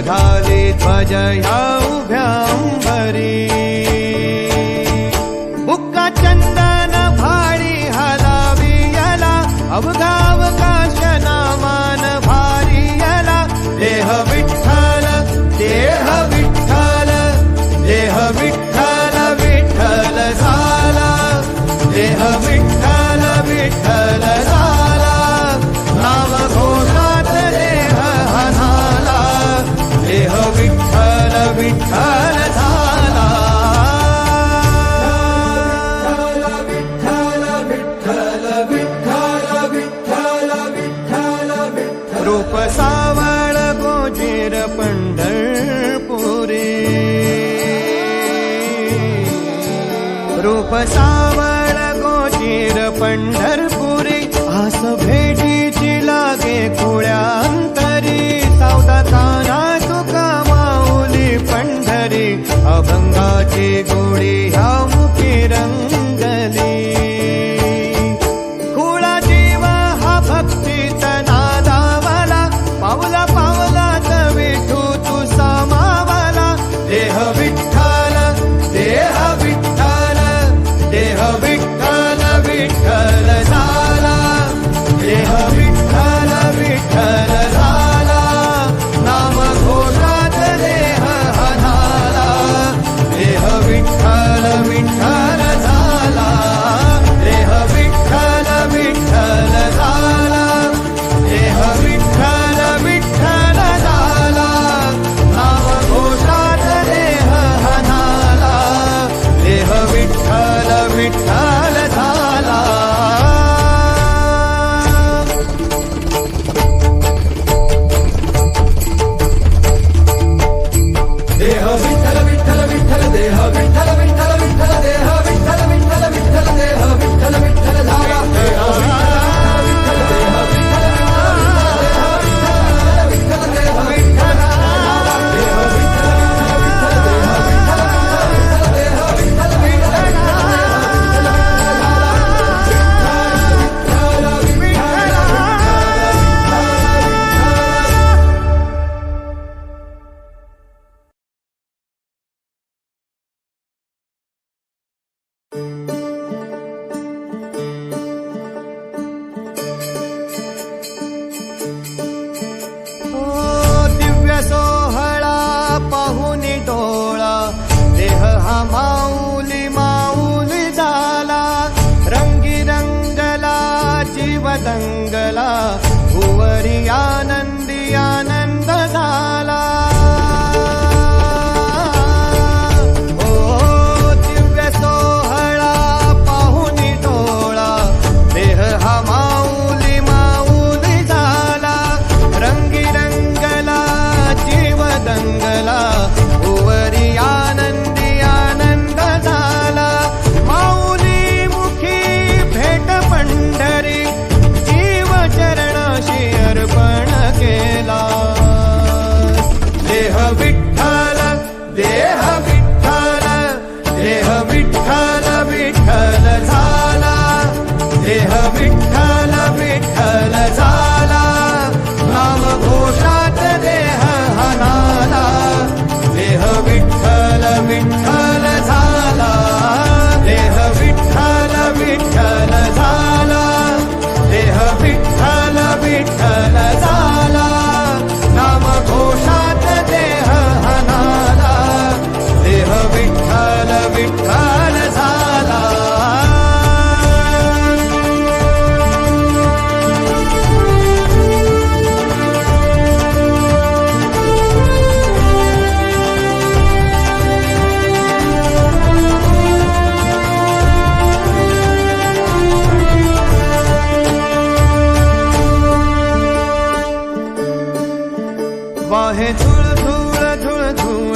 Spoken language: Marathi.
घाली ध्वज ह्या उभ्या अंबरी बुक्का चंदन भारी हलावी याला अवघावकाश नामान भारी याला देह विठ्ठल देह विठ्ठल देह विठ्ठल विठ्ठल झाला देह विठ्ठल विठ्ठल झाला नाम घोषात देह हनाला देह विठ्ठल विठ्ठल झाला रूप सावळ गोजीर पंढरपुरी रूप सावळ गोजीर पंढरपुरी आस भेटीची लागे खुळ्या अंतरी सावता काना तुका माऊली पंढरी अभंगाची गोडी ह्या मुखी रंगली खुळा जीव हा भक्तीत नादावला पावला पावलात विठू तू सामावला देह विठ्ठल देह विठ्ठल देह विठ्ठल विठ्ठल झाला देह विठ्ठल विठ्ठल झाला नाम घोषात देह हनाला देह विठ्ठल विठ्ठल झाला देह विठ्ठल विठ्ठल झाला देह विठ्ठल विठ्ठल झाला नाम घोषात देह हनाला देह विठ्ठल विठ्ठल झाला देह विठ्ठल विठ्ठल विठ्ठल देह विठ्ठल विठ्ठल विठ्ठल देह विठ्ठल विठ्ठल विठ्ठल देह विठ्ठल विठ्ठल झाला देह विठ्ठल देह विठ्ठल विठ्ठल देह विठ्ठल देह विठ्ठल दिव्य सोहळा पाहुनी डोळा देह हा माऊली माऊली झाला रंगी रंगला जीव दंगला भुवरी आनंदी आनंद झाला ओ दिव्य सोहळा पाहुनी डोळा देह हा माऊली माऊली झाला रंगी रंगला जीव दंगला भुवरी आनंदी आनंद झाला माऊली मुखी भेट पंढरी जीव चरणाशी अर्पण केला देह विठ्ठल देह विठ्ठल देह विठ्ठल विठ्ठल झाला देह विठ्ठल विठ्ठल झाला नाम घोषात देह हनाला देह विठ्ठल विठ्ठल झाला देह विठ्ठल विठ्ठल झाला देह विठ्ठल विठ्ठल झाला नाम घोषात देह हनाला देह विठ्ठल विठ्ठल झाला वाहे झुळ झुळ झुळ झुळ